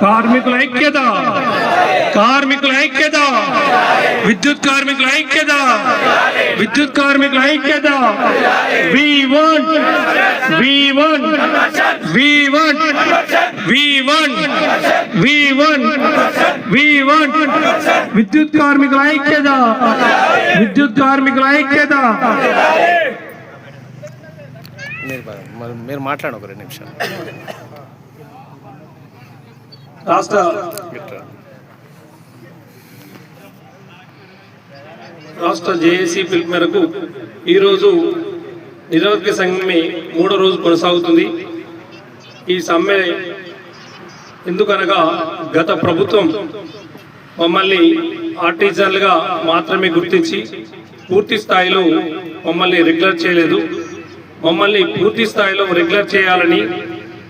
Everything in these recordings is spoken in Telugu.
కార్మికుల ఐక్యత, కార్మికుల ఐక్యత, విద్యుత్ కార్మికుల ఐక్యత, విద్యుత్ కార్మికుల ఐక్యత. We want విద్యుత్ కార్మికుల ఐక్యత, విద్యుత్ కార్మికుల ఐక్యత. మీరు మాట్లాడండి ఒక 2 నిమిషాలు. రాష్ట్ర జేఏసీ పిలుపు మేరకు ఈరోజు నిరవధిక సమ్మె 3వ రోజు కొనసాగుతుంది. ఈ సమ్మె ఎందుకనగా గత ప్రభుత్వం మమ్మల్ని ఆర్టిజన్లుగా మాత్రమే గుర్తించి పూర్తి స్థాయిలో మమ్మల్ని రెగ్యులర్ చేయలేదు. మమ్మల్ని పూర్తి స్థాయిలో రెగ్యులర్ చేయాలని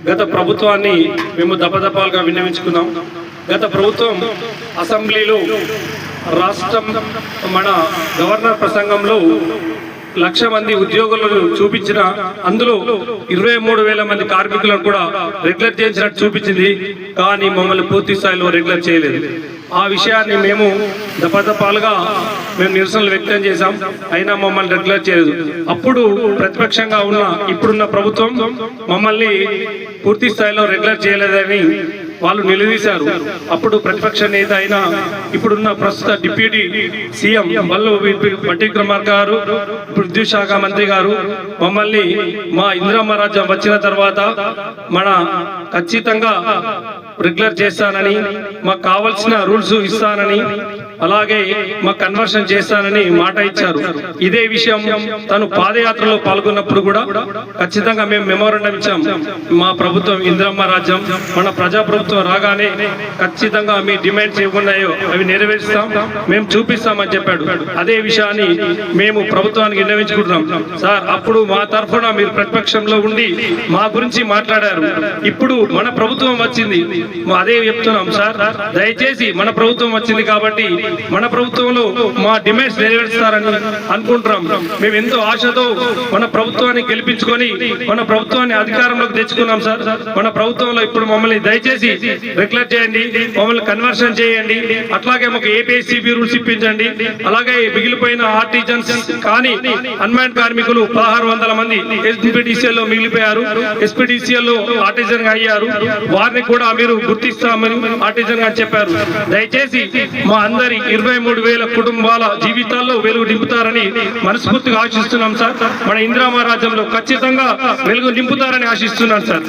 గత ప్రభుత్వాన్ని మేము దపదపాలుగా విన్నవించుకున్నాం. గత ప్రభుత్వం అసెంబ్లీలో రాష్ట్రం మన గవర్నర్ ప్రసంగంలో 1,00,000 మంది ఉద్యోగులను చూపించిన అందులో 23,000 మంది కార్మికులను కూడా రెగ్యులర్ చేసినట్టు చూపించింది. కానీ మమ్మల్ని పూర్తి స్థాయిలో రెగ్యులర్ చేయలేదు. ఆ విషయాన్ని మేము దపదపాలుగా నిరసనలు వ్యక్తం చేశాం. అయినా మమ్మల్ని రెగ్యులర్ చేయలేదు. అప్పుడు ప్రతిపక్షంగా ఉన్న ఇప్పుడున్న ప్రభుత్వం మమ్మల్ని పూర్తి స్థాయిలో రెగ్యులర్ చేయలేదని వాళ్ళు నిలదీశారు. అప్పుడు ప్రతిపక్ష నేత అయిన ఇప్పుడున్న ప్రస్తుత డిప్యూటీ సీఎం బట్టి విక్రమార్క గారు, విద్యుత్ శాఖ మంత్రి గారు మమ్మల్ని మా ఇందిరమ్మ రాజ్యం వచ్చిన తర్వాత మన ఖచ్చితంగా రెగ్యులర్ చేస్తానని, మాకు కావాల్సిన రూల్స్ ఇస్తానని, అలాగే మాకు కన్వర్షన్ చేస్తానని మాట ఇచ్చారు. ఇదే విషయం తను పాదయాత్రలో పాల్గొన్నప్పుడు కూడా ఖచ్చితంగా మేము మెమోరాండం ఇచ్చాం. మా ప్రభుత్వం ఇందిరమ్మ రాజ్యం, మన ప్రజాప్రభుత్వం రాగానే ఖచ్చితంగా మీ డిమాండ్స్ ఏమున్నాయో అవి నెరవేరుస్తాం, మేము చూపిస్తామని చెప్పాడు. అదే విషయాన్ని మేము ప్రభుత్వానికి విన్నవించుకుంటున్నాం. సార్, అప్పుడు మా తరఫున మీరు ప్రతిపక్షంలో ఉండి మా గురించి మాట్లాడారు. ఇప్పుడు మన ప్రభుత్వం వచ్చింది, అదే చెప్తున్నాం. సార్, దయచేసి మన ప్రభుత్వం వచ్చింది కాబట్టి మన ప్రభుత్వంలో మా డిమాండ్స్ నెరవేరుస్తారని అనుకుంటున్నాం. మేము ఎంతో ఆశతో మన ప్రభుత్వాన్ని గెలిపించుకొని మన ప్రభుత్వాన్ని అధికారంలోకి తెచ్చుకున్నాం. సార్, మన ప్రభుత్వంలో ఇప్పుడు మమ్మల్ని దయచేసి రెగ్యులర్ చేయండి, మమ్మల్ని కన్వర్షన్ చేయండి, అట్లాగే మాకు ఏపీఎస్సీబీ రూల్స్ ఇప్పించండి. అలాగే మిగిలిపోయిన ఆర్టిజన్స్ కానీ అన్మ్యాన్డ్ కార్మికులు 1600 మంది ఎస్పీడీసీఎల్ లో మిగిలిపోయారు, ఎస్పీడీసీఎల్ లో ఆర్టిజన్ గా అయ్యారు. వారిని కూడా మీరు గుర్తిస్తామని ఆర్టిజన్ గా చెప్పారు. దయచేసి మా అందరి 23,000 కుటుంబాల జీవితాల్లో వెలుగు నింపుతారని మనస్ఫూర్తిగా ఆశిస్తున్నాం. సార్, మన ఇందిరమ్మ రాజ్యంలో ఖచ్చితంగా వెలుగు నింపుతారని ఆశిస్తున్నాం. సార్